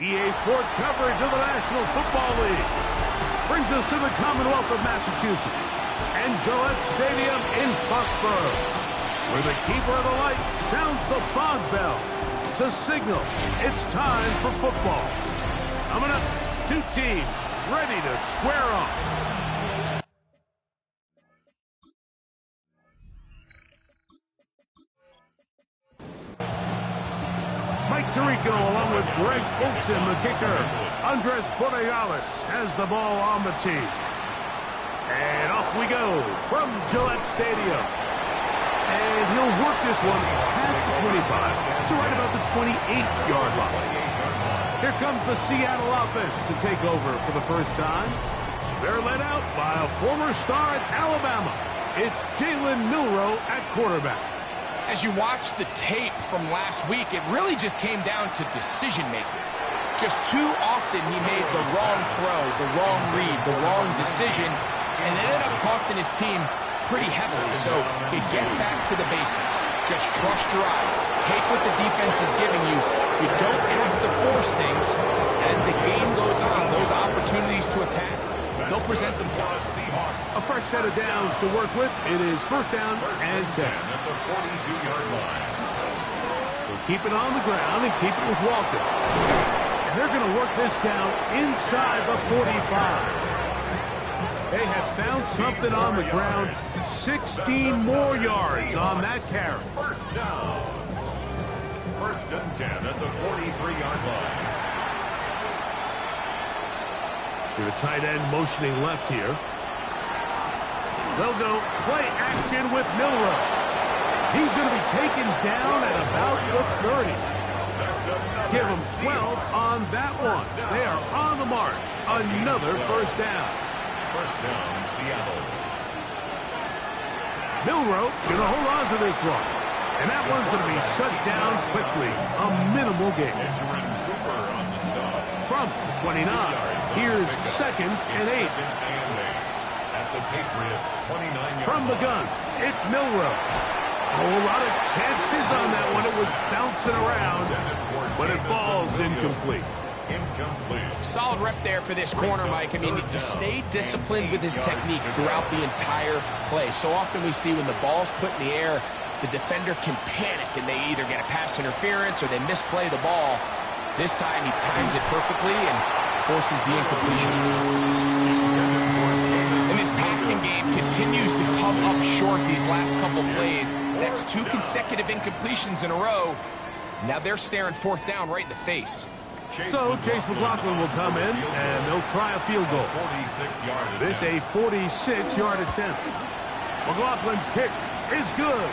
EA Sports coverage of the National Football League brings us to the Commonwealth of Massachusetts and Gillette Stadium in Foxborough, where the keeper of the light sounds the fog bell to signal it's time for football. Coming up, two teams ready to square off. Mike Tirico along with Greg Olsen, the kicker. Andres Borealis has the ball on the tee. And off we go from Gillette Stadium. And he'll work this one past the 25 to right about the 28-yard line. Here comes the Seattle offense to take over for the first time. They're led out by a former star at Alabama. It's Jalen Milroe at quarterback. As you watch the tape from last week, it really just came down to decision-making. Just too often he made the wrong throw, the wrong read, the wrong decision, and it ended up costing his team pretty heavily. So it gets back to the basics. Just trust your eyes. Take what the defense is giving you. You don't have to force things. As the game goes on, those opportunities to attack, they'll present themselves. A fresh set of downs to work with. It is first down and 10. At the 42-yard line. They'll keep it on the ground and keep it with Walker. And they're going to work this down inside the 45. They have found something on the ground. 16 more yards on that carry. First down. First and 10 at the 43-yard line. The tight end motioning left here. They'll go play action with Milroe. He's going to be taken down at about the 30. Give him 12 on that one. They are on the march. Another first down. First down, Seattle. Milroe going to hold on to this one. And that one's going to be shut down quickly. A minimal gain. On the stop. From the 29. Here's second and 8. At the Patriots 29-yard From the gun, it's Milroe. A whole lot of chances on that one. It was bouncing around, but it falls incomplete. Solid rep there for this corner, Mike. I mean, to stay disciplined with his technique throughout the entire play. So often we see when the ball's put in the air, the defender can panic and they either get a pass interference or they misplay the ball. This time he times it perfectly and forces the incompletion. And this passing game continues to come up short these last couple plays. That's 2 consecutive incompletions in a row. Now they're staring fourth down right in the face. So Chase McLaughlin will come in, and they'll try a field goal. This a 46-yard attempt. McLaughlin's kick is good.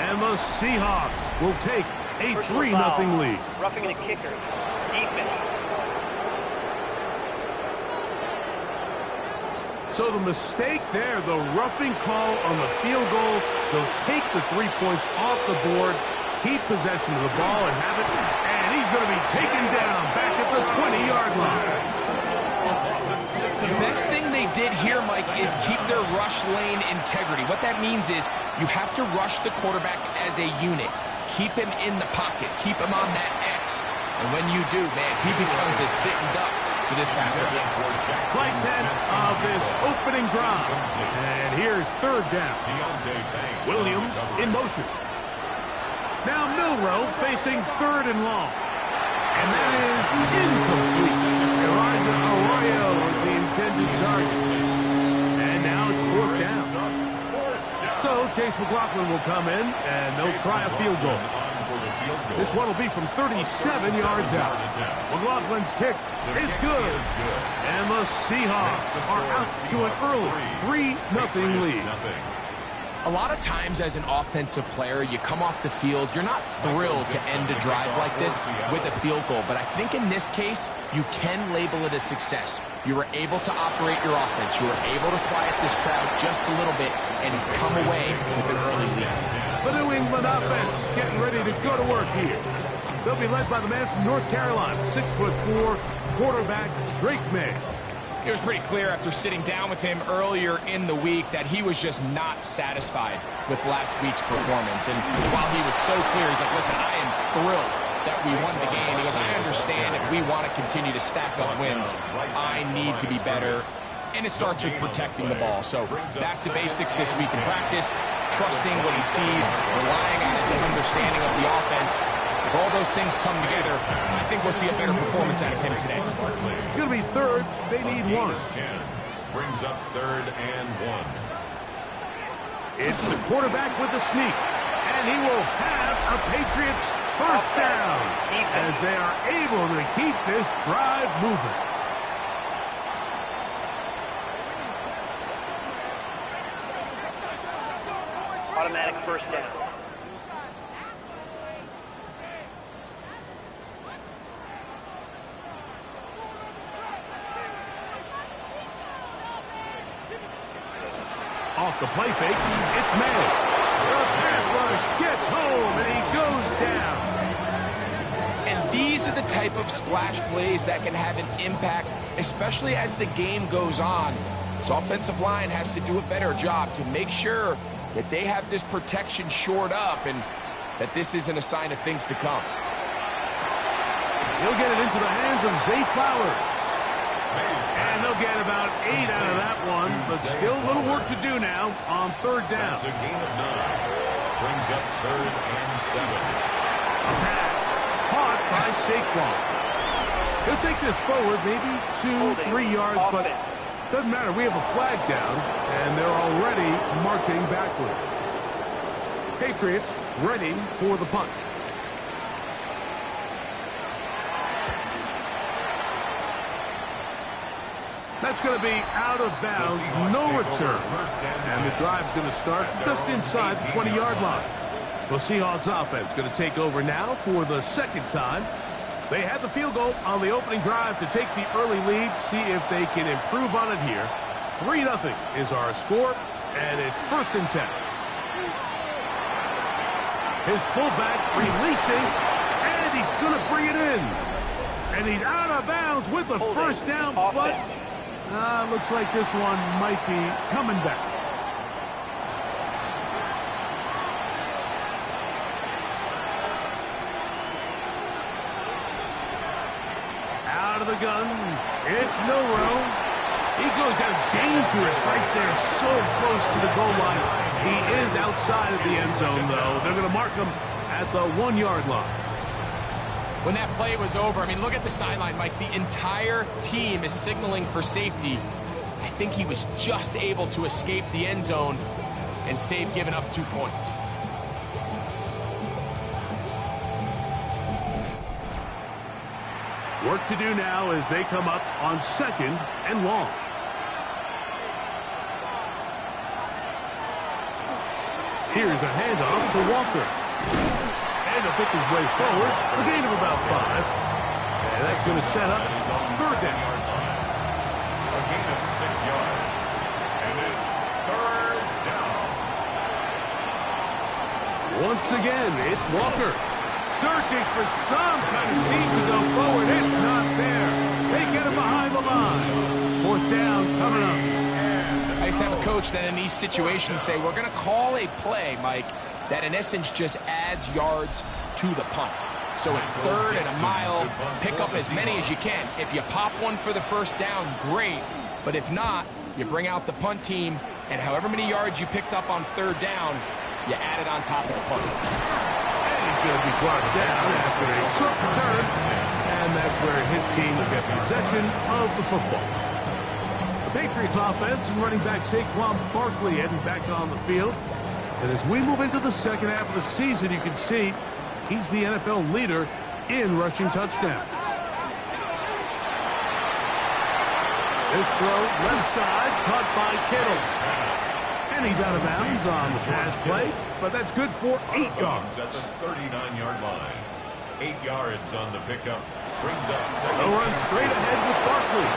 And the Seahawks will take a 3-0 lead. Roughing the kicker. Defense. So the mistake there, the roughing call on the field goal, they'll take the 3 points off the board, keep possession of the ball and have it, and he's going to be taken down back at the 20-yard line. The best thing they did here, Mike, is keep their rush lane integrity. What that means is you have to rush the quarterback as a unit. Keep him in the pocket. Keep him on that X. And when you do, man, he becomes a sitting duck for this pass rush. Play 10 of this opening drive. And here's third down. Williams in motion. Now Milroe facing third and long. And that is incomplete. Elijah Arroyo was the intended target. And now it's fourth down. So Chase McLaughlin will come in, and they'll try a field goal. This one will be from 37 yards out. McLaughlin's kick is good. And the Seahawks are out to an early 3-0 lead. A lot of times as an offensive player, you come off the field, you're not thrilled to end a drive like this with a field goal. But I think in this case, you can label it a success. You were able to operate your offense. You were able to quiet this crowd just a little bit and come away with an early lead. The New England offense getting ready to go to work here. They'll be led by the man from North Carolina, 6'4", quarterback Drake May. It was pretty clear after sitting down with him earlier in the week that he was just not satisfied with last week's performance. And while he was so clear, he's like, listen, I am thrilled that we won the game. He goes, I understand if we want to continue to stack up wins, I need to be better. And it starts with protecting the ball. So back to basics this week in practice, trusting what he sees, relying on his understanding of the offense. If all those things come together, I think we'll see a better performance out of him today. It's going to be third. They need one. Brings up 3rd and 1. It's the quarterback with the sneak. And he will have a Patriots first down as they are able to keep this drive moving. Automatic first down. Off the play fake, it's May. The pass rush gets home, and he goes down. And these are the type of splash plays that can have an impact, especially as the game goes on. This offensive line has to do a better job to make sure that they have this protection shored up and that this isn't a sign of things to come. He'll get it into the hands of Zay Flowers. And they'll get about 8 out of that one, but still a little work to do now on 3rd down. That's a gain of 9. Brings up 3rd and 7. A pass caught by Saquon. He'll take this forward maybe 2-3 yards, but doesn't matter. We have a flag down, and they're already marching backward. Patriots ready for the punt. That's going to be out of bounds, no return. And the drive's going to start just inside the 20-yard line. The Seahawks offense going to take over now for the second time. They had the field goal on the opening drive to take the early lead, see if they can improve on it here. 3-0 is our score, and it's 1st and 10. His fullback releasing, and he's going to bring it in. And he's out of bounds with the first down, but looks like this one might be coming back. Out of the gun, it's Milrow. He goes down dangerous right there, so close to the goal line. He is outside of the end zone, though. They're going to mark him at the 1-yard line. When that play was over, I mean, look at the sideline, Mike. The entire team is signaling for safety. I think he was just able to escape the end zone and save giving up 2 points. Work to do now as they come up on 2nd and long. Here's a handoff to Walker. And to pick his way forward, a gain of about 5. And that's going to set up 3rd down. A gain of 6 yards. And it's 3rd down. Once again, it's Walker. Searching for some kind of seam to go forward. It's not there. They get him behind the line. 4th down coming up. I used to have a coach that in these situations say, we're going to call a play, Mike, that in essence just adds yards to the punt. So it's 3rd and a mile. Pick up as many as you can. If you pop one for the first down, great. But if not, you bring out the punt team, and however many yards you picked up on 3rd down, you add it on top of the punt. And he's going to be brought down after a short return. And that's where his team will get possession of the football. The Patriots offense and running back Saquon Barkley heading back on the field. And as we move into the second half of the season, you can see he's the NFL leader in rushing touchdowns. This throw left side caught by Kittle. And he's out of bounds on the pass play, but that's good for 8 yards. At the 39-yard line. 8 yards on the pickup. Brings up 2nd. They'll run straight ahead with Barkley.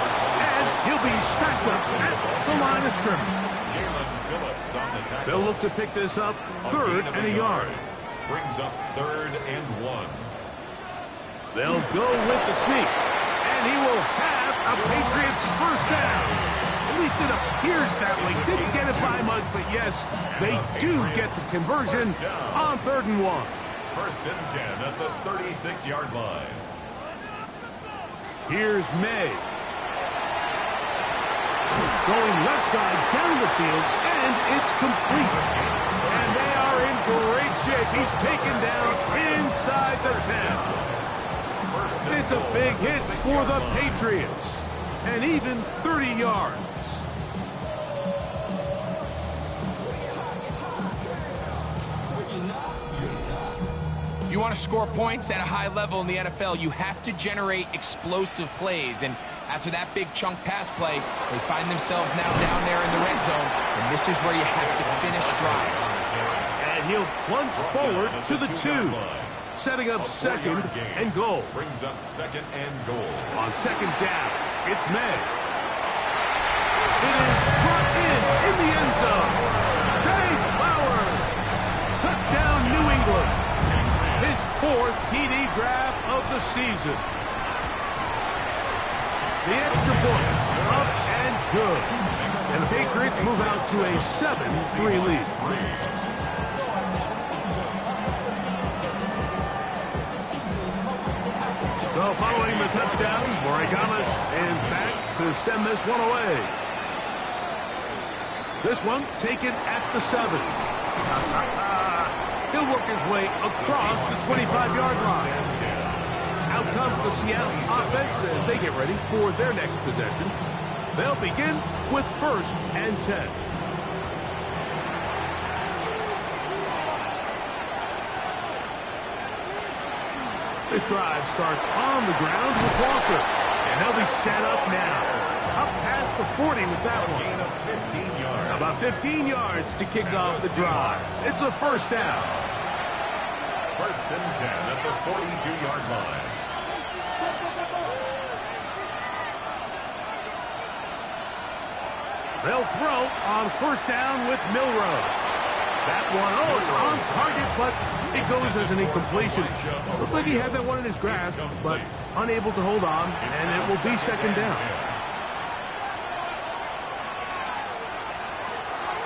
And he'll be stacked up at the line of scrimmage. Jalen Phillips on the tackle. They'll look to pick this up 3rd and a yard. Brings up 3rd and 1. They'll go with the sneak. And he will have a Patriots first down. At least it appears that way. Didn't get it by much, but yes, they do get the conversion on 3rd and 1. First and 10 at the 36-yard line. Here's May. Going left side down the field, and it's complete. And they are in great shape. He's taken down inside the 10. It's a big hit for the Patriots. And even 30 yards. If you want to score points at a high level in the NFL, you have to generate explosive plays. And after that big chunk pass play, they find themselves now down there in the red zone. And this is where you have to finish drives. And he'll plunge forward to the 2. Setting up second and goal. Brings up second and goal. On second down, it's May. It is brought in the end zone. Trey Flowers. Touchdown, New England. His 4th TD grab of the season. The extra point up and good. And the Patriots move out to a 7-3 lead. So following the touchdown, Morikamis is back to send this one away. This one taken at the 7. He'll work his way across the 25-yard line. Out comes the Seattle offense as they get ready for their next possession. They'll begin with 1st and 10. This drive starts on the ground with Walker. And they'll be set up now. Up past the 40 with that one. Gain of 15 yards. About 15 yards to kick off the drive. It's a first down. First and 10 at the 42-yard line. They'll throw on first down with Milroe. That one, it's on target, but it goes as an incompletion. Looked like he had that one in his grasp, but unable to hold on, and it will be second down.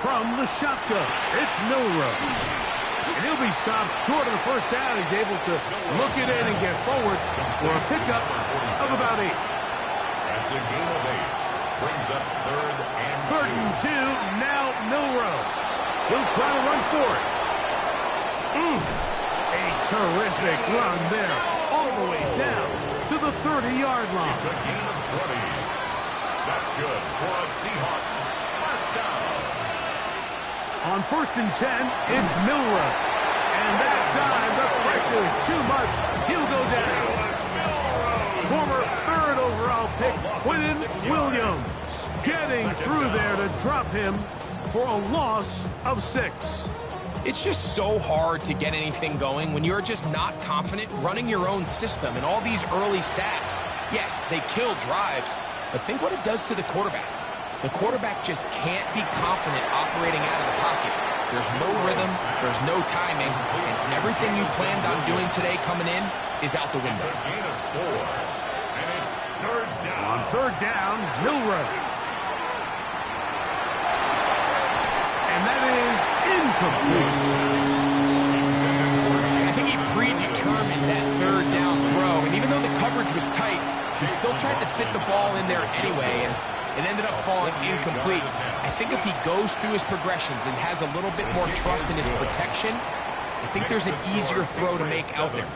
From the shotgun, it's Milroe. And he'll be stopped short of the first down. He's able to look it in and get forward for a pickup of about 8. That's a gain of 8. Brings up third and 2. Now Milroe. He'll try to run for it. A terrific run there, all the way down to the 30-yard line. It's a gain of 20. That's good for a Seahawks first down. On 1st and 10, it's Milroe. And that time, the pressure too much. He'll go down. Former 3rd overall pick, Quentin Williams, getting through there to drop him for a loss of 6. It's just so hard to get anything going when you're just not confident running your own system and all these early sacks. Yes, they kill drives, but think what it does to the quarterback. The quarterback just can't be confident operating out of the pocket. There's no rhythm, there's no timing, and everything you planned on doing today coming in is out the window. It's a gain of 4. And it's third down. On third down, Milroe. And that is incomplete. I think he predetermined that third down throw, and even though the coverage was tight, he still tried to fit the ball in there anyway, and it ended up falling incomplete. I think if he goes through his progressions and has a little bit more trust in his protection, I think there's an easier throw to make out there.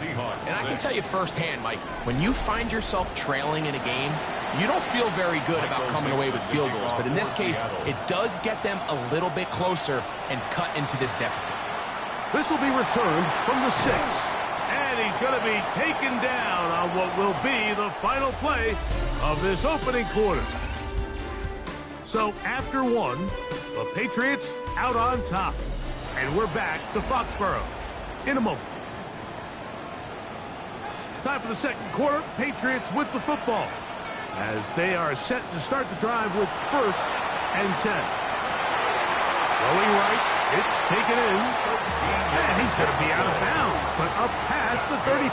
And I can tell you firsthand, Mike, when you find yourself trailing in a game, you don't feel very good about coming away with field goals. But in this case, it does get them a little bit closer and cut into this deficit. This will be returned from the 6. And he's going to be taken down on what will be the final play of this opening quarter. So after 1, the Patriots out on top. And we're back to Foxborough in a moment. Time for the second quarter. Patriots with the football as they are set to start the drive with 1st and 10. Going right, it's taken in. And he's going to be out of bounds, but up past the 35.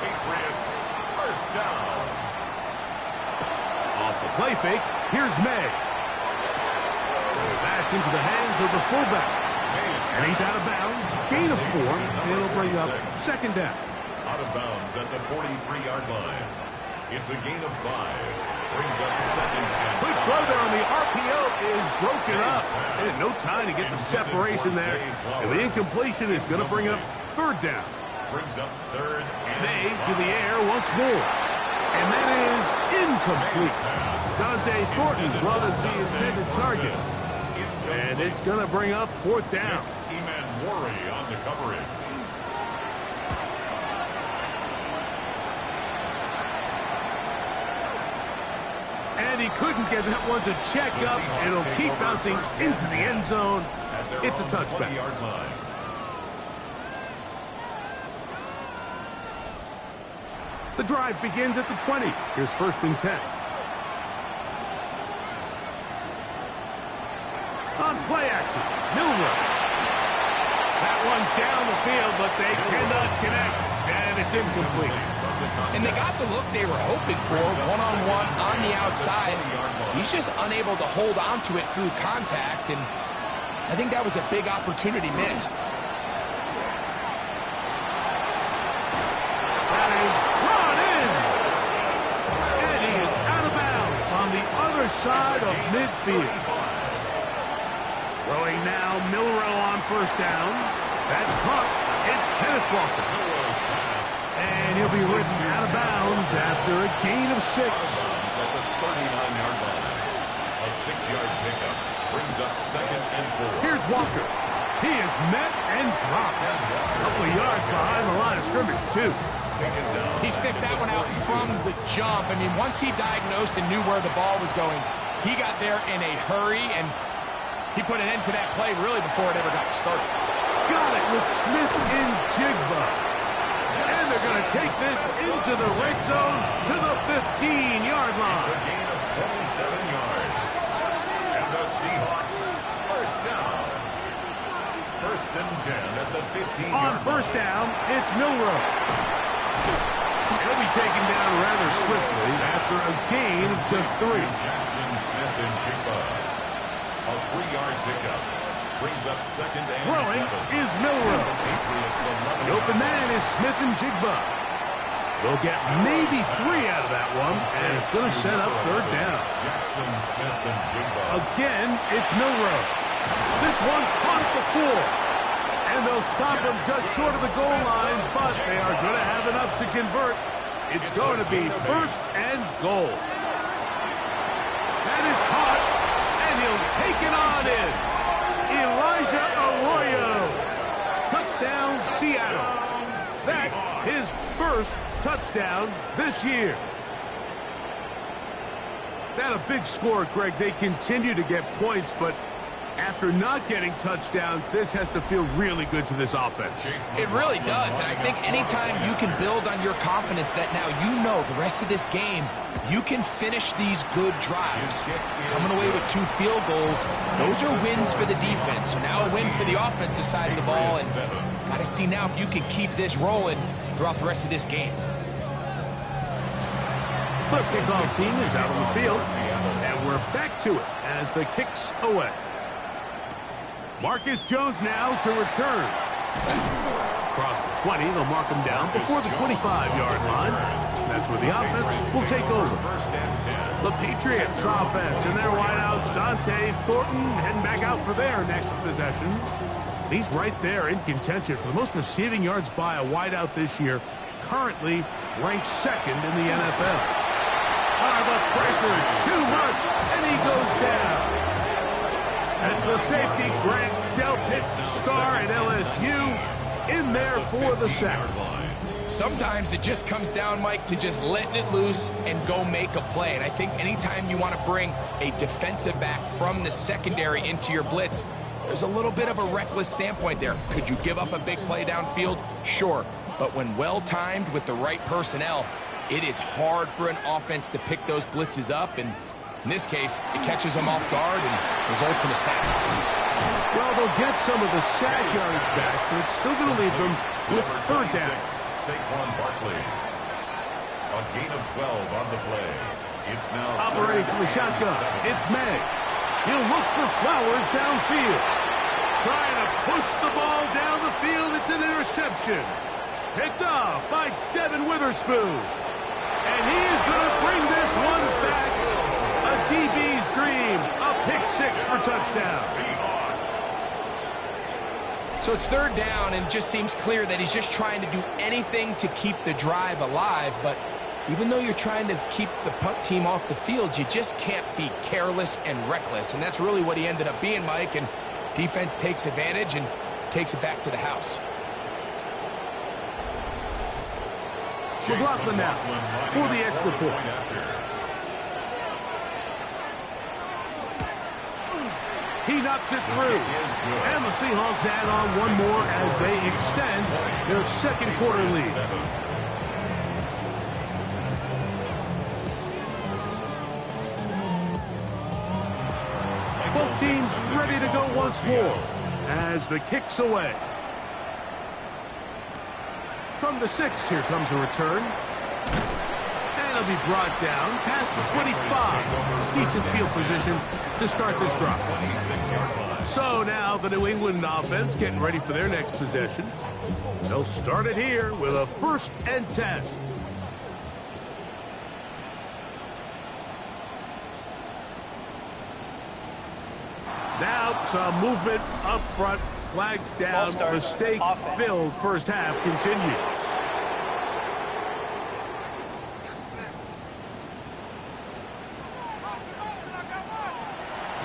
Patriots first down. Off the play fake, here's May. That's into the hands of the fullback. And he's out of bounds. Gain of 4. And it'll bring up second down. Out of bounds at the 43-yard line. It's a gain of 5. Brings up second and Quick 5. throw there on the RPO is broken up. And no time to get the separation there. And the incompletion is going to bring up third down. Brings up third and May 5. to the air once more. And that is incomplete. Dante Thornton was the intended target. And it's going to bring up fourth down. Eman Worry on the coverage. And he couldn't get that one to check up. And it'll keep bouncing into the end zone. It's a touchback. 20-yard line. The drive begins at the 20. Here's first and 10. On play action, Milroe. That one down the field, but they cannot connect. And it's incomplete. And they got the look they were hoping for, one-on-one on the outside. He's just unable to hold on to it through contact, and I think that was a big opportunity missed. That is brought in. And he is out of bounds on the other side of midfield. Throwing now, Milroe on first down. That's caught. It's Kenneth Walker. And he'll be ridden out of bounds after a gain of 6. At the 39-yard line. A 6-yard pickup brings up second and 4. Here's Walker. He is met and dropped. A couple of yards behind the line of scrimmage, too. He sniffed that one out from the jump. I mean, once he diagnosed and knew where the ball was going, he got there in a hurry, and he put an end to that play really before it ever got started. Got it with Smith in Jigba. And they're going to take this into the red zone to the 15-yard line. It's a gain of 27 yards. And the Seahawks first down. First and 10 at the 15-yard line. On first down, it's Milroe. He'll be taken down rather swiftly after a gain of just 3. Jackson, Smith, and Jigba. A 3-yard pickup brings up second and Throwing 7. is Milroe. Patriots 11. The open man is Smith and Jigba. They'll get maybe 3 out of that one, and it's going to set up third down. Jackson, Smith, and Jigba. Again, it's Milroe. This one caught at the 4. And they'll stop him just short of the goal line, but they are going to have enough to convert. It's going to be first and goal. That is caught, and he'll take it on in. Elijah Arroyo. Touchdown, Seattle. That his first touchdown this year. That a big score, Greg. They continue to get points, but after not getting touchdowns, this has to feel really good to this offense. It really does, and I think anytime you can build on your confidence that now you know the rest of this game, you can finish these good drives. Coming away with 2 field goals, those are wins for the defense. So now a win for the offensive side of the ball, and got to see now if you can keep this rolling throughout the rest of this game. The kickoff team is out on the field, and we're back to it as the kick's away. Marcus Jones now to return. Across the 20, they'll mark him down before the 25-yard line. That's where the offense will take over. The Patriots offense and their wideout, Dante Thornton, heading back out for their next possession. He's right there in contention for the most receiving yards by a wideout this year, currently ranked 2nd in the NFL. The pressure, too much, and he goes down. That's the safety, Grant Delpit, star at LSU, in there for the sack. Sometimes it just comes down, Mike, to just letting it loose and go make a play. And I think anytime you want to bring a defensive back from the secondary into your blitz, there's a little bit of a reckless standpoint there. Could you give up a big play downfield? Sure. But when well-timed with the right personnel, it is hard for an offense to pick those blitzes up. And in this case, it catches them off guard and results in a sack. Well, they'll get some of the sack yardage back, but it's still going to leave them with third down. Saquon Barkley. A gain of 12 on the play. It's now operating from the shotgun. It's May. He'll look for Flowers downfield. trying to push the ball down the field. It's an interception. Picked off by Devin Witherspoon. And he is going to bring this one back. A DB's dream. A pick-6 for touchdown. So it's third down, and it just seems clear that he's just trying to do anything to keep the drive alive. But even though you're trying to keep the punt team off the field, you just can't be careless and reckless. And that's really what he ended up being, Mike. And defense takes advantage and takes it back to the house. McLaughlin now for the extra point. He knocks it through. And the Seahawks add on one more as they extend their second quarter lead. Both teams ready to go once more as the kick's away. From the 6, here comes a return. And it'll be brought down past the 25. Decent field position to start this drive. So now the New England offense getting ready for their next possession. They'll start it here with a 1st and 10. Now some movement up front. Flags down. Mistake-filled first half continues.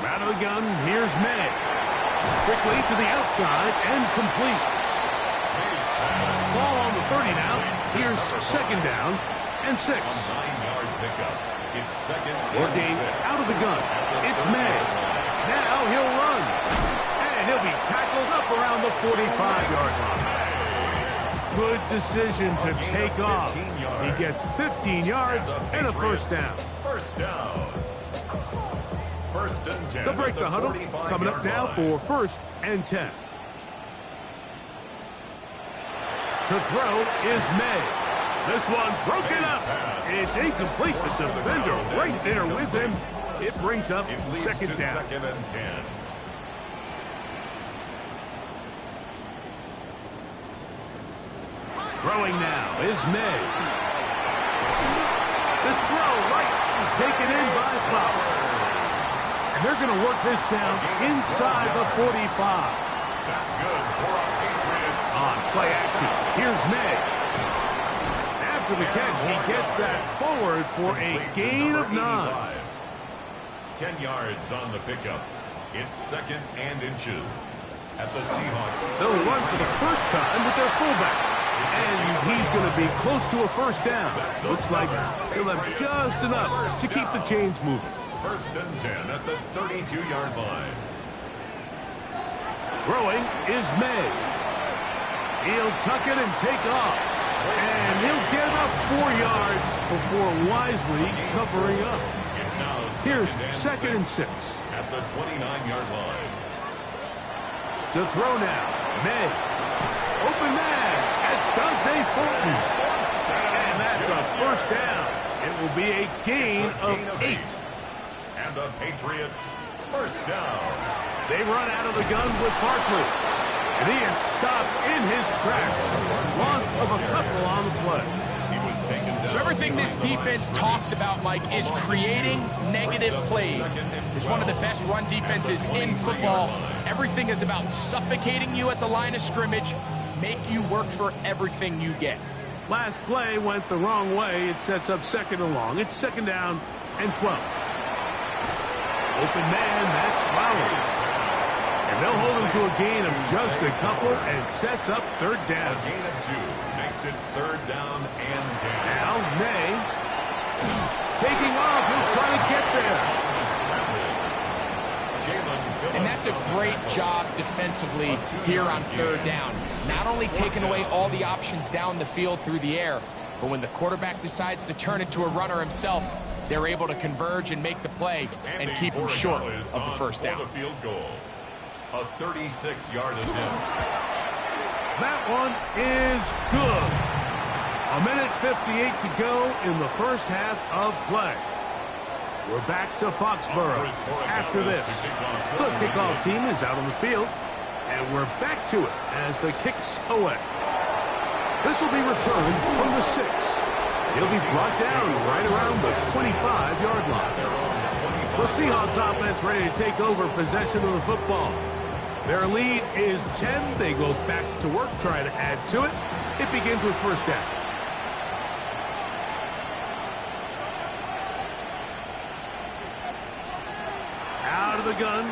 Out of the gun, here's May. Quickly to the outside and complete. Ball on the 30 now. Here's 2nd down and 6. Working out of the gun. It's May. Now he'll run. And he'll be tackled up around the 45-yard line. Good decision to take off. He gets 15 yards and a 1st down. First down. 1st and 10. They'll break the huddle. Coming up now for 1st and 10. To throw is May. This one broken up. It's incomplete. The defender right there with him. It brings up 2nd down. 2nd and 10. Throwing now is May. This throw right is taken in by Flowers. And they're going to work this down inside the 45. That's good for our Patriots. On play action, here's May. After the catch, he gets that forward for a gain of 9. 10 yards on the pickup. It's 2nd and inches. At the Seahawks. They'll run for the first time with their fullback. And he's going to be close to a 1st down. Looks like he'll have just enough to keep the chains moving. 1st and 10 at the 32-yard line. Throwing is May. He'll tuck it and take off. And he'll get about 4 yards before wisely covering up. It's now Here's 2nd and 6. At the 29-yard line. To throw now, May. Open man. That's Dante Fulton. And that's a 1st down. It will be a gain of 8. And the Patriots 1st down. They run out of the gun with Barkley. And he is stopped in his tracks. Loss of a couple on the play. He was taken down. So everything this defense talks about, Mike, is creating negative plays. It's one of the best run defenses in football. Everything is about suffocating you at the line of scrimmage, make you work for everything you get. Last play went the wrong way. It sets up 2nd and long. It's 2nd down and 12. Open man, that's Flowers. And they'll hold him to a gain of just a couple and sets up 3rd down. A gain of 2 makes it 3rd down and 10. Now May taking off. He'll try to get there. And that's a great job defensively here on 3rd down. Not only taking away all the options down the field through the air, but when the quarterback decides to turn it to a runner himself, they're able to converge and make the play and keep him short of the 1st down. The field goal. A 36-yard attempt. That one is good. 1:58 to go in the 1st half of play. We're back to Foxborough after this. The kickoff team is out on the field. And we're back to it as the kick's away. This will be returned from the 6. He'll be brought down right around the 25-yard line. The Seahawks offense ready to take over possession of the football. Their lead is 10. They go back to work, trying to add to it. It begins with first down. Out of the gun,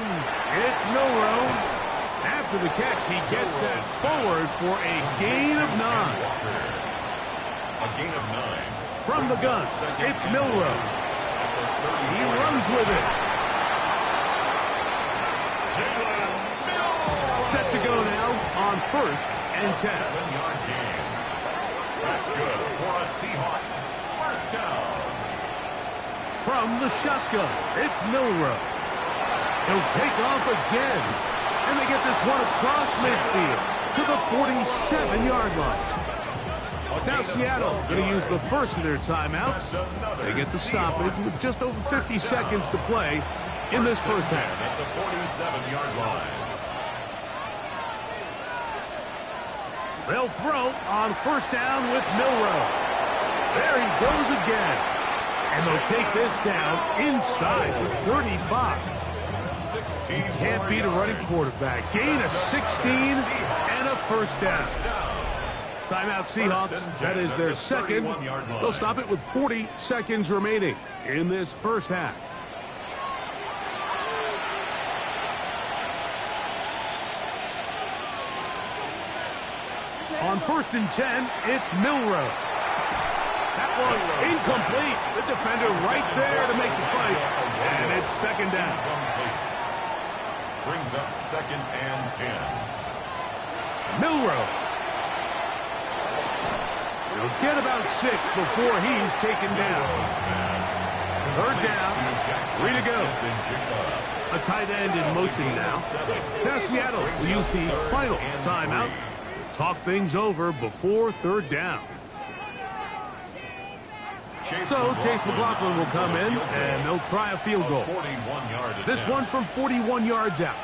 it's Milroe. After the catch, he gets that forward for a gain of 9. A gain of 9. From the gun, it's Milroe. He runs with it. Set to go now on first and 10. 7-yard gain. That's good for a Seahawks first down. From the shotgun, it's Milroe. He'll take off again. And they get this one across midfield to the 47-yard line. Now Seattle going to use the first of their timeouts. They get the stoppage with just over 50 seconds to play in this first half. At the 47-yard line. They'll throw on first down with Milroe. There he goes again. And they'll take this down inside the 35. Can't beat a running quarterback. Gain of 16 and a first down. Timeout Seahawks. That is their second. They'll stop it with 40 seconds remaining in this first half. On first and 10, it's Milroe. That one incomplete. The defender right there to make the play. And it's second down. Brings up second and 10. Milroe. He'll get about 6 before he's taken down. Third down. 3 to go. A tight end in motion now. Now Seattle will use the final timeout. Talk things over before third down. So Chase McLaughlin will come in, and they'll try a field goal. This one from 41 yards out.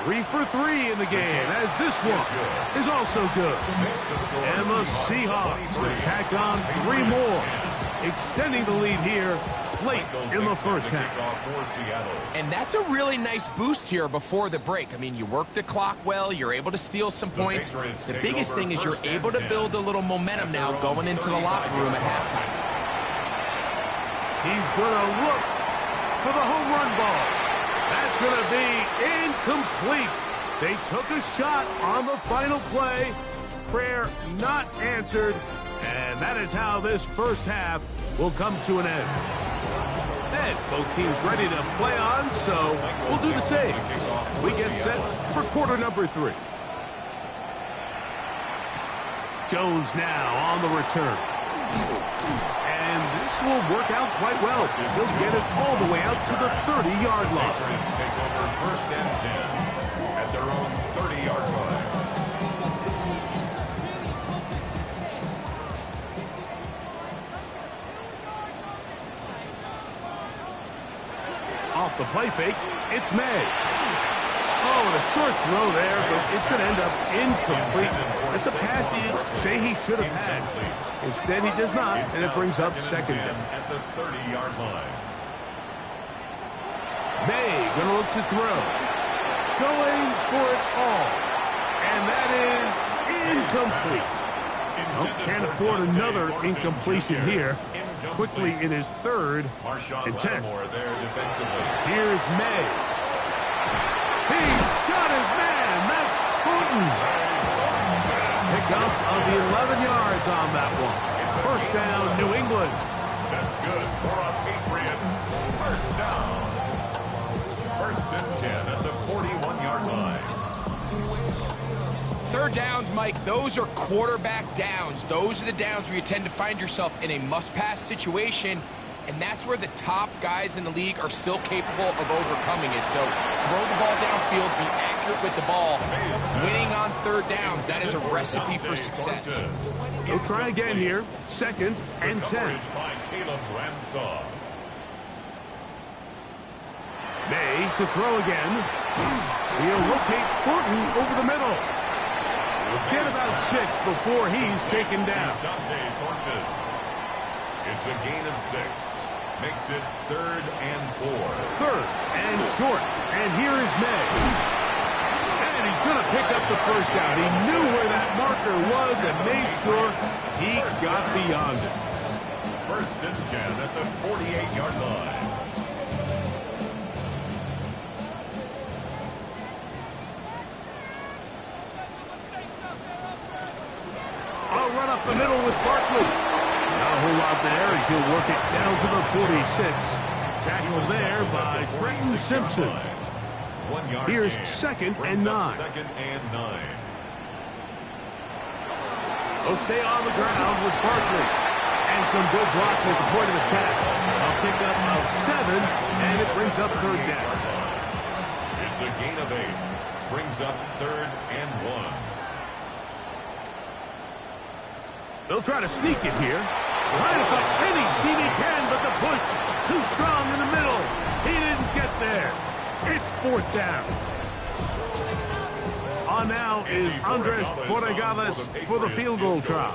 3 for 3 in the game, as this one is also good. And the Seahawks will tack on 3 more, extending the lead here late in the first half. And that's a really nice boost here before the break. I mean, you work the clock well, you're able to steal some points. The biggest thing is you're able to build a little momentum now going into the locker room at halftime. He's going to look for the home run ball. That's going to be incomplete. They took a shot on the final play. Prayer not answered. And that is how this first half will come to an end. And both teams ready to play on, so we'll do the same. We get set for quarter number 3. Jones now on the return. And this will work out quite well. He'll get it all the way out to the 30-yard line. Patriots take over first and 10 at their own 30-yard line. Off the play fake, it's May. Oh, and a short throw there, but it's going to end up incomplete. It's a pass he'd say he should have had. Instead, he does not, and it brings up second down. At the 30-yard line. May going to look to throw. Going for it all. And that is incomplete. Oh, can't afford another incompletion here. Quickly in his third and 10. Here's May. He's got his man. That's Houghton. Pick up of the 11 yards on that one. First down, New England. That's good for our Patriots. First down. First and 10 at the 41-yard line. Third downs, Mike, those are quarterback downs. Those are the downs where you tend to find yourself in a must-pass situation, and that's where the top guys in the league are still capable of overcoming it. So throw the ball downfield, be accurate with the ball. Winning on third downs, that is a recipe for success. He'll try again here. Second and 10. By Caleb Ramsaw. May to throw again. He'll locate Thornton over the middle. He'll get about 6 before he's taken down. It's a gain of 6. Makes it 3rd and 4. 3rd and short. And here is May. And he's going to pick up the first down. He knew where that marker was and made sure he got beyond it. 1st and 10 at the 48-yard line. I'll run up the middle with Barkley. Not a whole lot there as he'll work it down to the 46. Tackled there by Trenton Simpson. 1 yard Here's gain. 2nd and Brings 9. up 2nd and 9. They'll stay on the ground with Barkley. And some good blocking at the point of attack. A pickup of 7, and it brings up 3rd down. It's a gain of 8. Brings up 3rd and 1. They'll try to sneak it here. Trying to find any seam he can, but the push too strong in the middle. He didn't get there. It's 4th down. On now is Andres Borregales for the field goal try.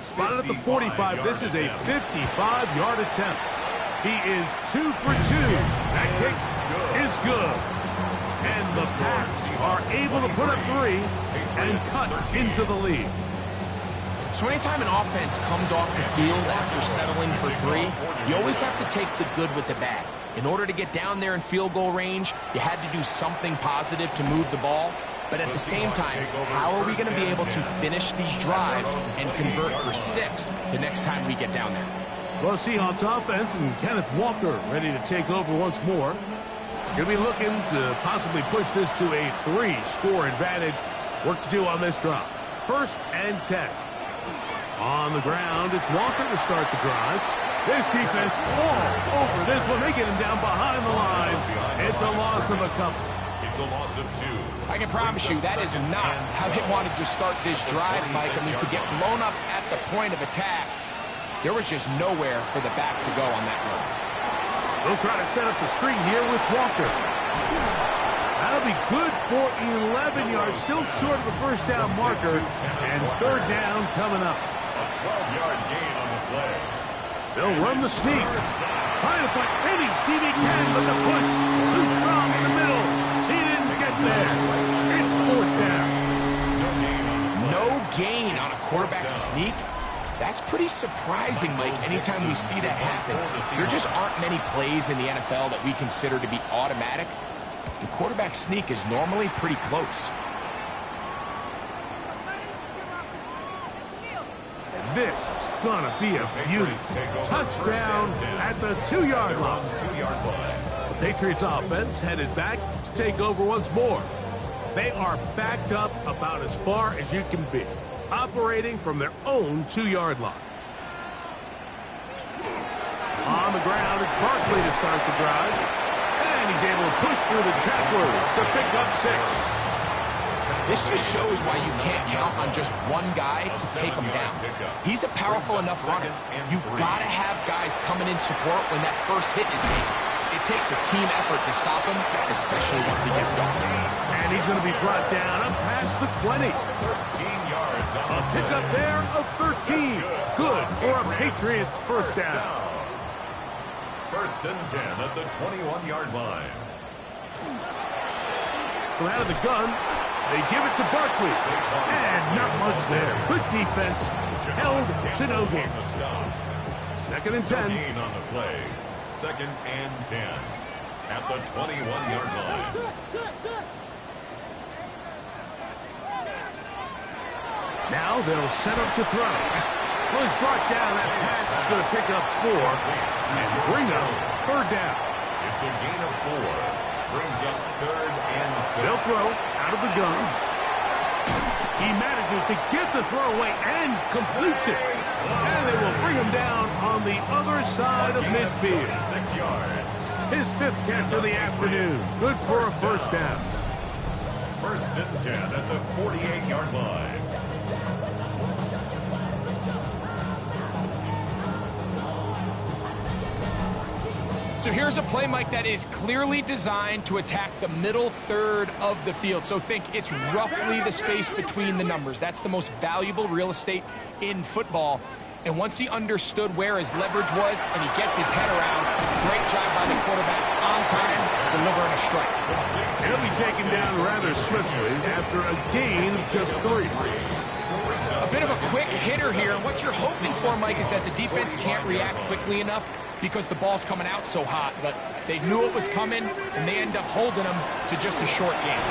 Spotted at the 45. This is a 55-yard attempt. He is 2 for 2. That kick is good. And the Pats are able to put up 3 and cut into the lead. So anytime an offense comes off the field after settling for 3, you always have to take the good with the bad. In order to get down there in field goal range, you had to do something positive to move the ball. But at the same time, how are we going to be able to finish these drives and convert for 6 the next time we get down there? Well, Seahawks offense and Kenneth Walker ready to take over once more. Going to be looking to possibly push this to a 3-score advantage. Work to do on this drive. 1st and 10. On the ground, it's Walker to start the drive. This defense all over this one. They get him down behind the line. It's a loss of a couple. It's a loss of 2. I can promise you that is not how they wanted to start this drive, Mike. I mean, to get blown up at the point of attack, there was just nowhere for the back to go on that run. They'll try to set up the screen here with Walker. That'll be good for 11 yards, still short of the 1st down marker, and 3rd down coming up. A 12-yard gain on the play. They'll run the sneak. Trying to find any seam he can, but the push too strong in the middle. He didn't get there. It's 4th down. No gain on a quarterback sneak? That's pretty surprising, Mike, anytime we see that happen. There just aren't many plays in the NFL that we consider to be automatic. The quarterback sneak is normally pretty close. And this is going to be a beauty. Touchdown at the 2-yard line. The Patriots offense headed back to take over once more. They are backed up about as far as you can be, operating from their own 2-yard line. On the ground, it's Barkley to start the drive. And he's able to push through the tacklers to pick up 6. This just shows why you can't count on just one guy to take him down. He's a powerful enough runner. You've got to have guys coming in support when that first hit is made. It takes a team effort to stop him, especially once he gets going. And he's going to be brought down up past the 20. 13 yards. A pickup there of 13. Good for a Patriots 1st down. 1st and 10 at the 21-yard line. From out of the gun, they give it to Barkley. And not much there. Good defense. Held to no gain. 2nd and 10. Gain on the play. 2nd and 10 at the 21-yard line. Now they'll set up to throw. Well, he's brought down. That pass is going to pick up 4 and bring up 3rd down. It's a gain of 4. Brings up 3rd and 6. They'll throw out of the gun. He manages to get the throw away and completes it. And they will bring him down on the other side of midfield. 6 yards. His 5th catch of the afternoon. Good for a 1st down. 1st and 10 at the 48-yard line. So here's a play, Mike, that is clearly designed to attack the middle third of the field. So think it's roughly the space between the numbers. That's the most valuable real estate in football. And once he understood where his leverage was and he gets his head around, great job by the quarterback on time, delivering a strike. He'll be taken down rather swiftly after a gain of just 3. A bit of a quick hitter here. What you're hoping for, Mike, is that the defense can't react quickly enough because the ball's coming out so hot. But they knew it was coming, and they end up holding them to just a short game.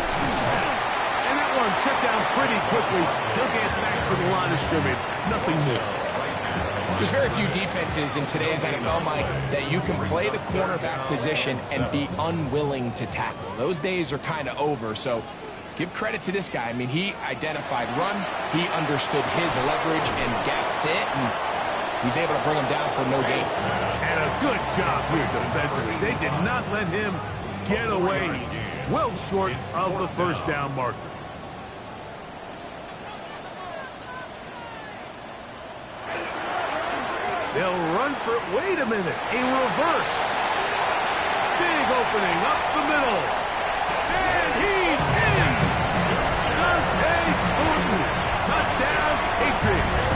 And that one shut down pretty quickly. He'll get back to the line of scrimmage. Nothing more. There's very few defenses in today's NFL, Mike, that you can play the cornerback position and be unwilling to tackle. Those days are kind of over, so give credit to this guy. I mean, he identified run, he understood his leverage and gap fit, and he's able to bring him down for no gain. And a good job here defensively. They did not let him get away. He's well short of the first down marker. They'll run for it. Wait a minute. A reverse. Big opening up the middle. And he's in. Dante Thornton. Touchdown, Patriots.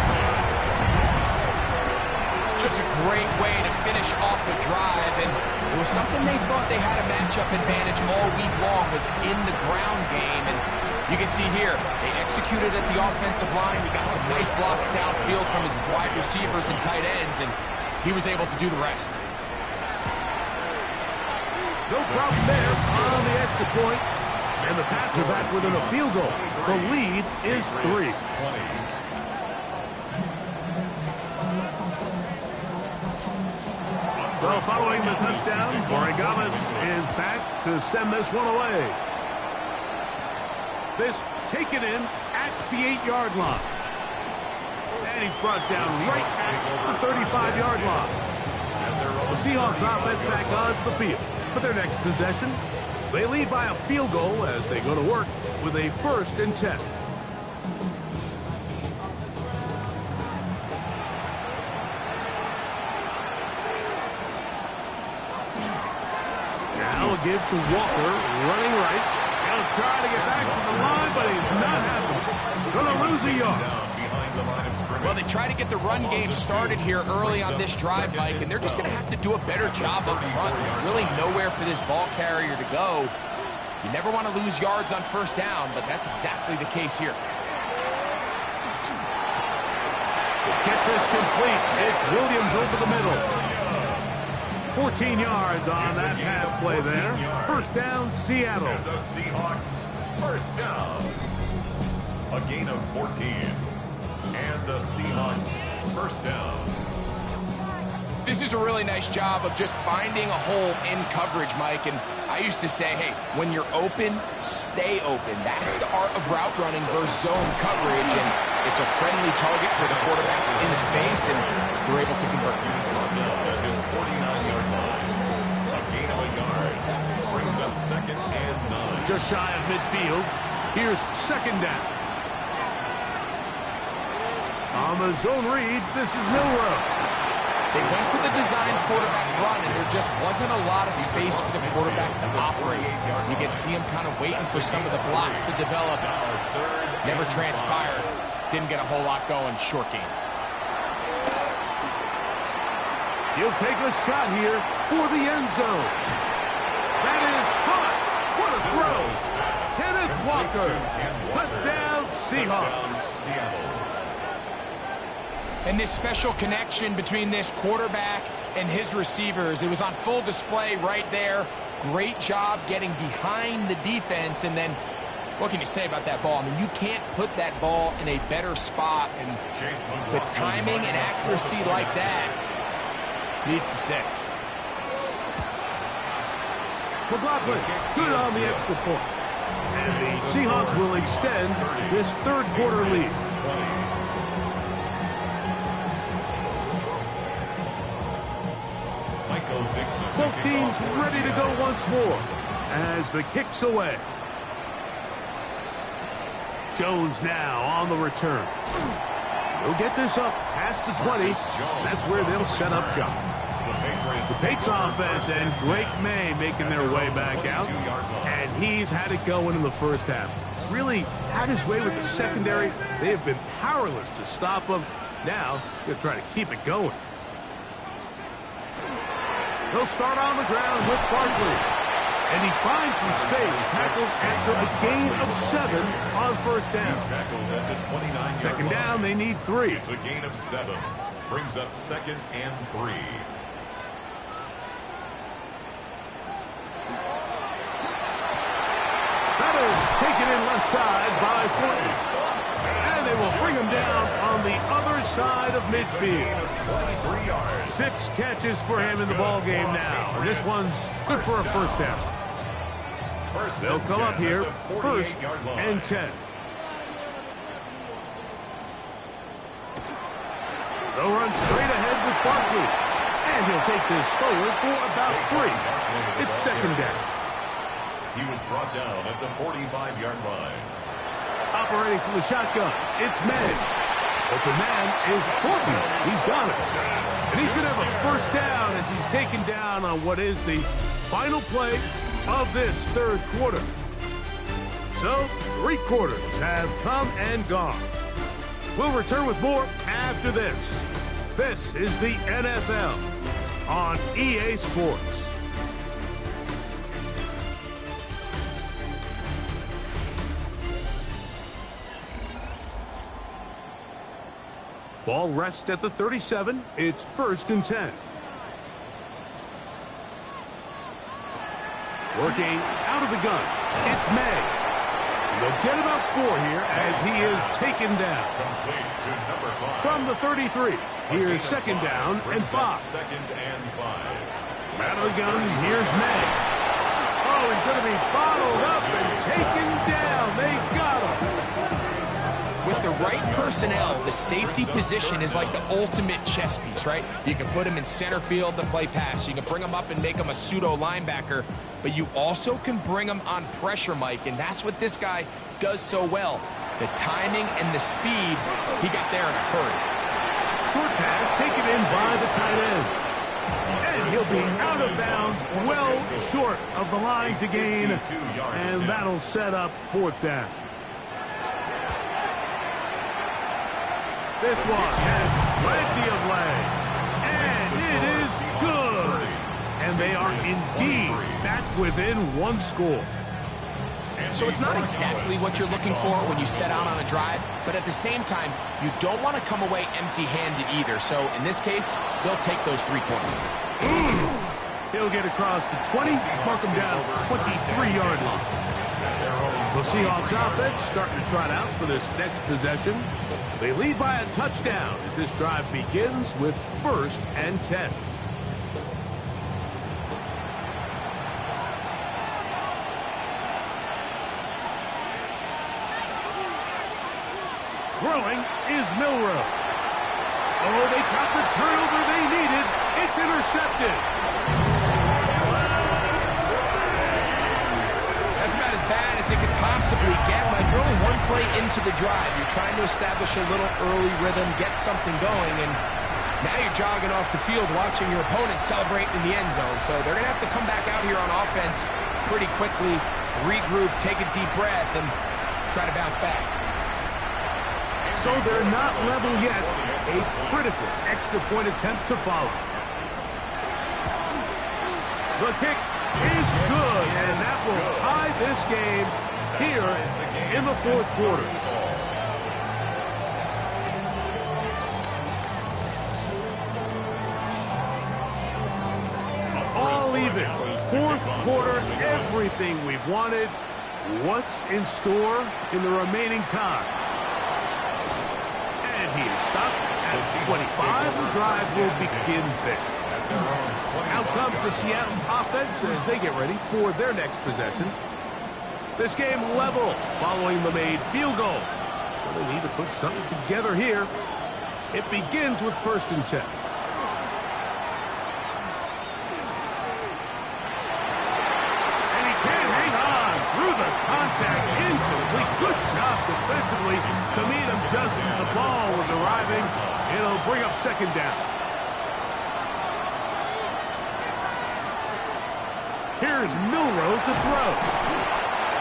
Just a great way to finish off a drive, and it was something they thought they had a matchup advantage all week long, was in the ground game. And you can see here, they executed at the offensive line. He got some nice blocks downfield from his wide receivers and tight ends, and he was able to do the rest. No problem there on the extra point. And the Pats are back within a field goal. The lead is 3. So following the touchdown, Borregales is back to send this one away. This taken in at the 8-yard line. And he's brought down right at the 35-yard line. The Seahawks offense back onto the field for their next possession. They lead by a field goal as they go to work with a 1st and 10. Now a give to Walker, running right. He'll try to get back to the line, but he's not happening. Going to lose a yard. Well, they try to get the run game started here early on this drive, Mike, and they're just going to have to do a better job up front. There's really nowhere for this ball carrier to go. You never want to lose yards on 1st down, but that's exactly the case here. Get this complete. It's Williams over the middle. 14 yards on that pass play there. 1st down, Seattle. And the Seahawks, 1st down. A gain of 14. And the Seahawks, 1st down. This is a really nice job of just finding a hole in coverage, Mike. And I used to say, hey, when you're open, stay open. That's the art of route running versus zone coverage. And it's a friendly target for the quarterback in space, and they're able to convert. At his 49-yard line. A gain of a yard. Brings up 2nd and 9. Just shy of midfield. Here's 2nd down. On the zone read, this is Milroe. They went to the design quarterback run, and there just wasn't a lot of space for the quarterback to operate. You can see him kind of waiting for some of the blocks to develop. Never transpired. Didn't get a whole lot going. Short game. He'll take a shot here for the end zone. That is caught. What a throw. Kenneth Walker. Touchdown, Seahawks. And this special connection between this quarterback and his receivers, it was on full display right there. Great job getting behind the defense. And then, what can you say about that ball? I mean, you can't put that ball in a better spot. And the timing and accuracy like that leads to 6. McLaughlin, good on the extra point. And the Seahawks will extend this 3rd quarter lead. Both teams ready to go once more as the kick's away. Jones now on the return. He'll get this up past the 20. That's where they'll set up shop. The Patriots offense and Drake May making their way back out. And he's had it going in the first half. Really had his way with the secondary. They have been powerless to stop him. Now, they're trying to keep it going. He'll start on the ground with Barkley. And he finds some space, tackled after a gain of 7 on first down. Second down, they need 3. It's a gain of 7. Brings up 2nd and 3. That is taken in left side by Fortin. And they will bring him down on the other side of midfield. 6 catches for him in the ball game now. And this one's good for a first down. They'll come up here, 1st and 10. They'll run straight ahead with Barkley. And he'll take this forward for about 3. It's 2nd down. He was brought down at the 45-yard line. Operating from the shotgun, it's May. Open man is Fortin. He's got it. And he's going to have a first down as he's taken down on what is the final play of this 3rd quarter. So, 3 quarters have come and gone. We'll return with more after this. This is the NFL on EA Sports. Ball rests at the 37. It's 1st and 10. Working out of the gun. It's May. And they'll get about 4 here as he is taken down. From the 33. Here's 2nd down and 5. 2nd and 5. Out of the gun. Here's May. Oh, he's going to be bottled up and taken down. They got him. With the right personnel, the safety position is like the ultimate chess piece, right? You can put him in center field to play pass. You can bring him up and make him a pseudo linebacker, but you also can bring him on pressure, Mike, and that's what this guy does so well. The timing and the speed, he got there in a hurry. Short pass taken in by the tight end. And he'll be out of bounds, well short of the line to gain, and that'll set up 4th down. This one has plenty of leg. And it is good. And they are indeed back within 1 score. So it's not exactly what you're looking for when you set out on a drive, but at the same time, you don't want to come away empty-handed either. So in this case, they'll take those 3 points. He'll get across the 20, mark him down 23-yard line. The Seahawks offense starting to trot out for this next possession. They lead by a touchdown as this drive begins with 1st and 10. Throwing is Milroe. Oh, they got the turnover they needed. It's intercepted. That's about as bad as it could possibly get. Like, you're only 1 play into the drive. You're trying to establish a little early rhythm, get something going, and now you're jogging off the field watching your opponent celebrate in the end zone. So they're going to have to come back out here on offense pretty quickly, regroup, take a deep breath, and try to bounce back. So they're not level yet. A critical extra point attempt to follow. The kick is good, and that will tie this game here in the 4th quarter. All even. 4th quarter, everything we've wanted. What's in store in the remaining time? And he is stopped at 25. The drive will begin there. Out comes the Seattle offense as they get ready for their next possession. This game level following the made field goal. So they need to put something together here. It begins with 1st and 10. And he can't hang on through the contact. Incomplete. Good job defensively to meet him just as the ball was arriving. It'll bring up 2nd down. Here's Milrow to throw.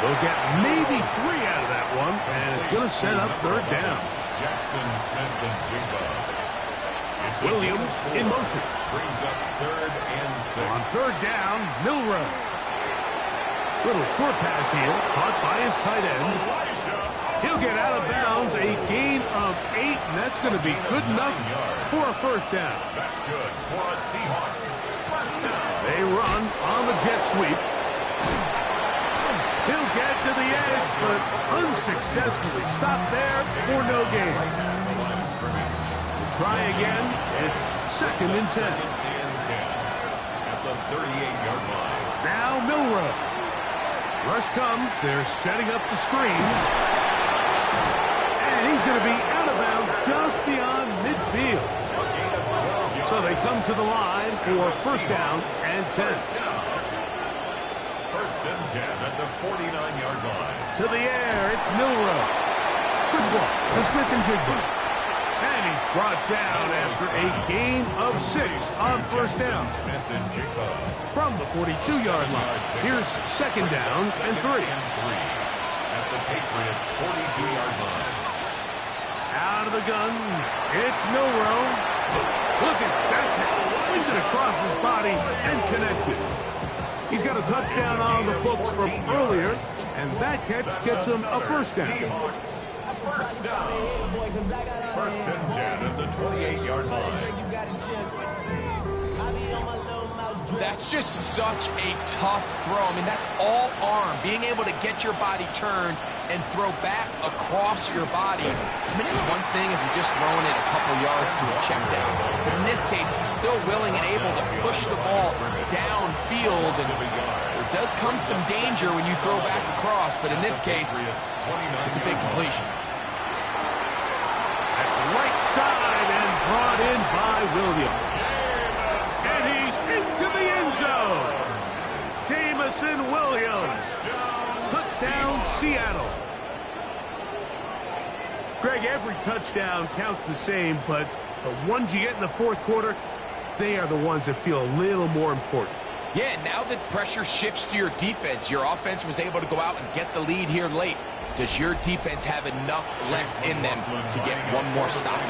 They'll get maybe 3 out of that one, and it's going to set up third down. Jackson, Smith, and Jigba. Williams in motion. Brings up 3rd and 6. On third down, Milrow. Little short pass here, caught by his tight end. He'll get out of bounds, a gain of 8, and that's going to be good enough for a first down. That's good for a Seahawks. First down. They run on the jet sweep. He'll get to the edge, but unsuccessfully stopped there for no gain. Try again. It's 2nd and 10. At the 38-yard line. Now Milrow. Rush comes. They're setting up the screen. And he's going to be out of bounds just beyond midfield. So they come to the line for first down and 10. First and 10 at the 49-yard line. To the air, it's Milrow. Good ball to Smith and Jigba. And he's brought down after a gain of 6 on first down. Smith and Jigba. From the 42-yard line. Here's 2nd down and 3. At the Patriots' 42-yard line. Out of the gun, it's Milrow. Look at that. Slings it across his body and connected. He's got a touchdown on the books from earlier, and that catch gets him a first down. First down. First and 10 at the 28-yard line. That's just such a tough throw. I mean, that's all arm. Being able to get your body turned and throw back across your body. I mean, it's one thing if you're just throwing it a couple yards to a check down. But in this case, he's still willing and able to push the ball downfield. And there does come some danger when you throw back across. But in this case, it's a big completion. That's right side and brought in by Williams. And he's into the end zone. Jamison Williams. Touchdown, Seattle. Greg, every touchdown counts the same, but the ones you get in the fourth quarter, they are the ones that feel a little more important. Yeah, now that pressure shifts to your defense, your offense was able to go out and get the lead here late. Does your defense have enough left in them to get one more stop?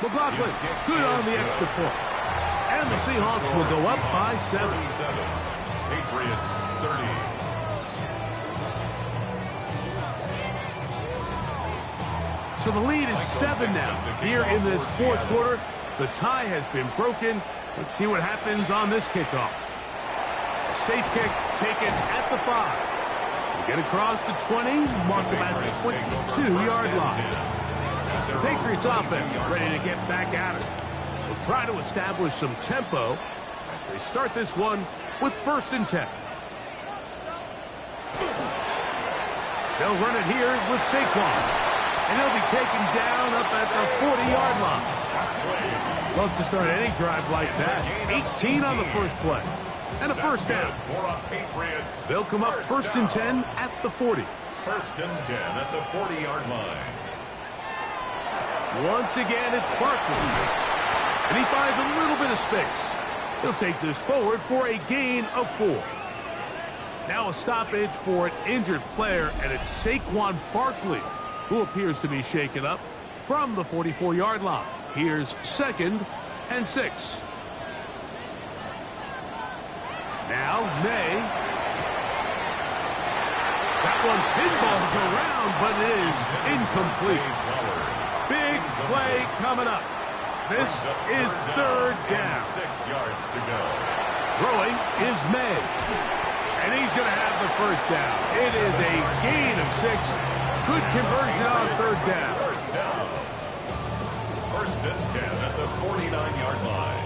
McLaughlin, good on the extra point. And the Seahawks will go up by 7. Patriots 30. So the lead is 7 now. Here in this fourth quarter, the tie has been broken. Let's see what happens on this kickoff. A safe kick taken at the 5. We'll get across the 20, mark them at the 22-yard line. The Patriots offense ready to get back at it. They'll try to establish some tempo as they start this one with 1st and 10. They'll run it here with Saquon. And he'll be taken down up at the 40-yard line. Love to start any drive like that. 18 on the first play. And a first down. They'll come up 1st and 10 at the 40. 1st and 10 at the 40-yard line. Once again, it's Barkley. And he finds a little bit of space. He'll take this forward for a gain of 4. Now a stoppage for an injured player, and it's Saquon Barkley, who appears to be shaken up from the 44-yard line. Here's 2nd and 6. Now May. That one pinballs around, but it is incomplete. Big play coming up. This is 3rd down. 6 yards to go. Throwing is May. And he's going to have the first down. It is a gain of 6. Good conversion on 3rd down. First down. 1st and 10 at the 49-yard line.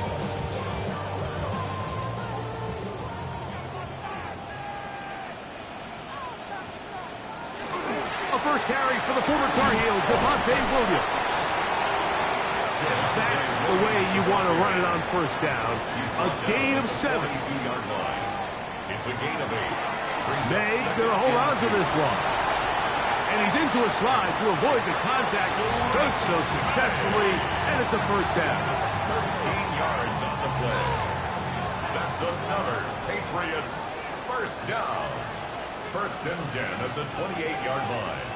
A first carry for the former Tar Heel, Devontae Williams. That's the way you want to run it on 1st down. A gain of 7. It's a gain of 8. May's going to hold on to this one. And he's into a slide to avoid the contact. Does so successfully, and It's a first down. 13 yards on the play. That's another Patriots first down. First and 10 at the 28-yard line.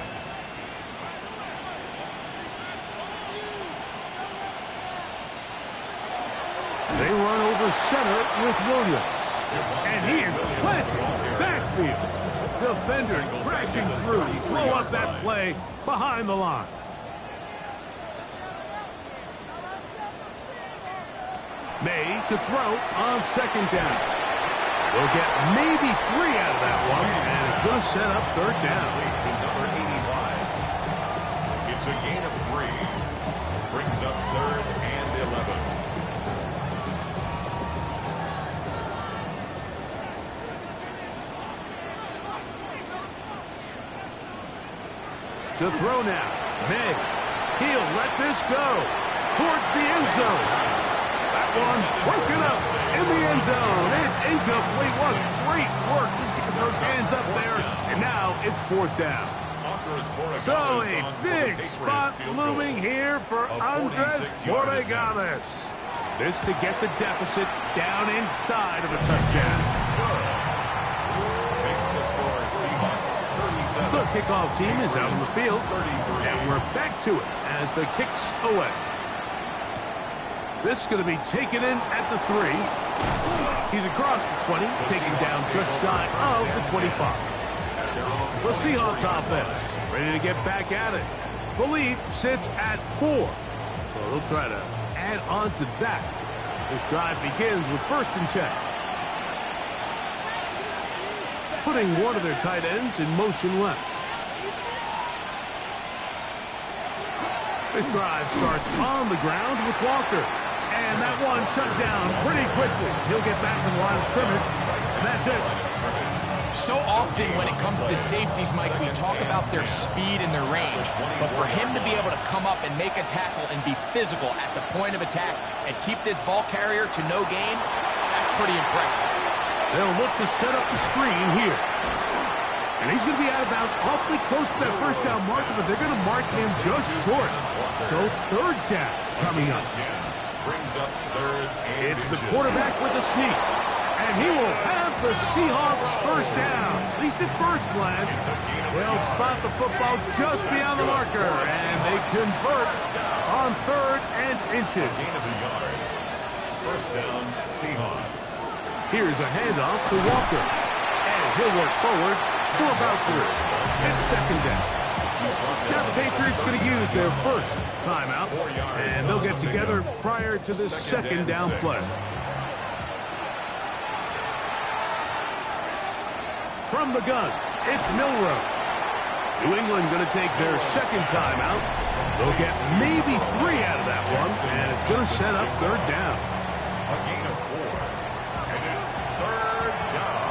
They run over center with Williams. And he is planted backfield. Defenders crashing through. Blow up that play behind the line. May to throw on second down. They'll get maybe 3 out of that one, and it's going to set up third down. To number 85. It's a gain of 3. Brings up third and 11. To throw now. May. He'll let this go. Towards the end zone. That one broken up in the end zone. It's incomplete. What great work just to get those hands up there. And now it's fourth down. So a big spot looming here for Andres Borregales. This to get the deficit down inside of a touchdown. Makes the score Seahawks 37. The kickoff team is out on the field. And we're back to it as the kick's away. This is going to be taken in at the 3. He's across the 20, taken down just shy of the 25. The Seahawks offense ready to get back at it. The lead sits at 4. So they'll try to add on to that. This drive begins with first and 10. Putting one of their tight ends in motion left. This drive starts on the ground with Walker. And that one shut down pretty quickly. He'll get back to the line of scrimmage. And that's it. So often when it comes to safeties, Mike, we talk about their speed and their range. But for him to be able to come up and make a tackle and be physical at the point of attack and keep this ball carrier to no gain, that's pretty impressive. They'll look to set up the screen here. And he's going to be out of bounds awfully close to that first down marker, but they're going to mark him just short. So third down coming up. Brings up third and It's the quarterback with a sneak. And he will have the Seahawks first down. At least at first glance. They'll spot the football just beyond the marker. And they convert on third and inches. gain of a yard. First down, Seahawks. Here's a handoff to Walker. And he'll work forward for about 3. It's second down. Now the Patriots going to use their first timeout. And they'll get together prior to this second down play. From the gun, it's Milroe. New England going to take their second timeout. They'll get maybe 3 out of that one, and it's going to set up third down. A gain of 4. And it's third down.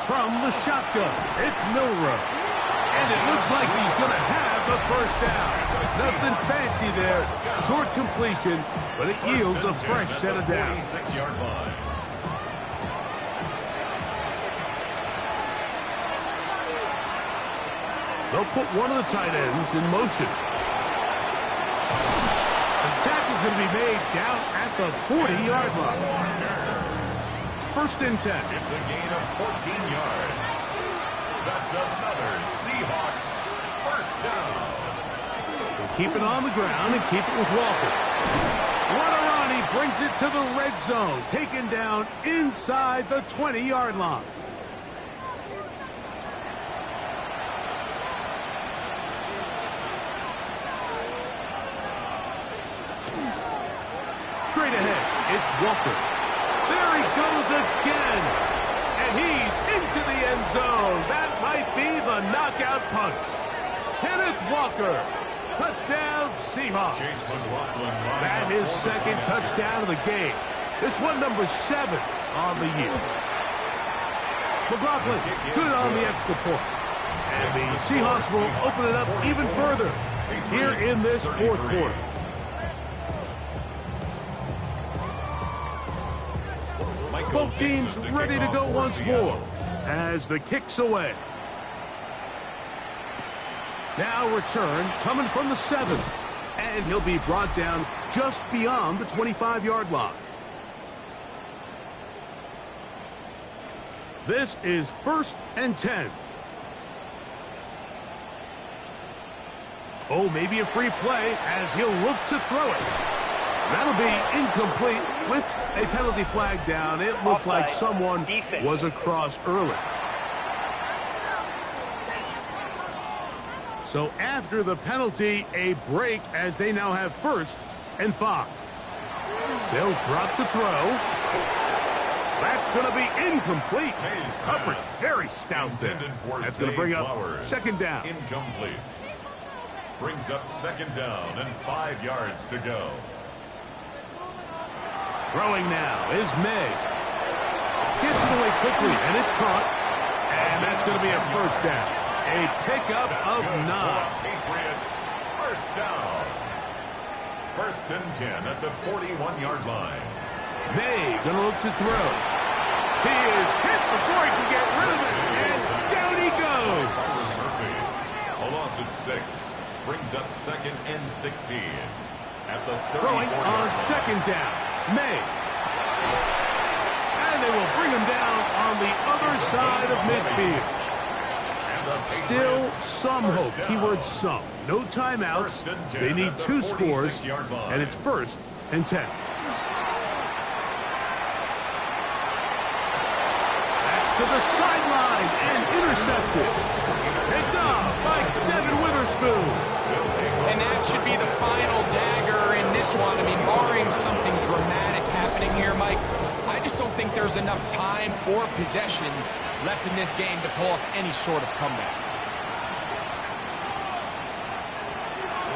From the shotgun, it's Milroe. And it looks like he's going to have the first down. Nothing fancy there. Short completion, but it yields a fresh set of downs. 46-yard line. They'll put one of the tight ends in motion. The tackle's going to be made down at the 40-yard line. First and 10. It's a gain of 14 yards. That's another Seahawks first down. They'll keep it on the ground and keep it with Walker. What a run. He brings it to the red zone. Taken down inside the 20-yard line. Straight ahead, it's Walker. There he goes again. And he's into the end zone. That might be the knockout punch. Kenneth Walker. Touchdown, Seahawks. That is second touchdown of the game. This one number 7 on the year. McLaughlin, good on the extra point. And the Seahawks will open it up even further here in this fourth quarter. Both teams ready to go once more as the kick's away. Now return coming from the 7. And he'll be brought down just beyond the 25-yard line. This is 1st and 10. Oh, maybe a free play as he'll look to throw it. That'll be incomplete with a penalty flag down. It looked like someone was across early. So after the penalty, a break as they now have 1st and 5. They'll drop to throw. That's going to be incomplete. His coverage very stout there. That's going to bring up 2nd down. Incomplete. Brings up 2nd down and 5 yards to go. Throwing now is May. Gets it away quickly, and it's caught. And that's going to be a 1st down. A pickup of 9. Patriots, 1st down. 1st and 10 at the 41-yard line. May going to look to throw. He is hit before he can get rid of it, and down he goes. Murphy, a loss at 6. Brings up 2nd and 16 at the 34-yard Throwing on line. 2nd down. May. And they will bring him down on the other side of midfield. Still some hope. Keyword some. No timeouts. They need 2 scores, and it's 1st and 10. That's to the sideline and intercepted. Picked off by Devin Witherspoon. And that should be the final dagger in this one. I mean, barring something dramatic happening here, Mike, I just don't think there's enough time or possessions left in this game to pull off any sort of comeback.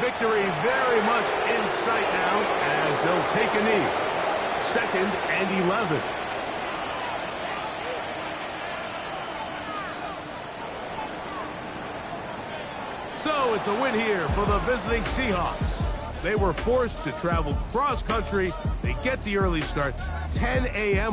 Victory very much in sight now as they'll take a knee. 2nd and 11. So it's a win here for the visiting Seahawks. They were forced to travel cross-country. They get the early start, 10 a.m.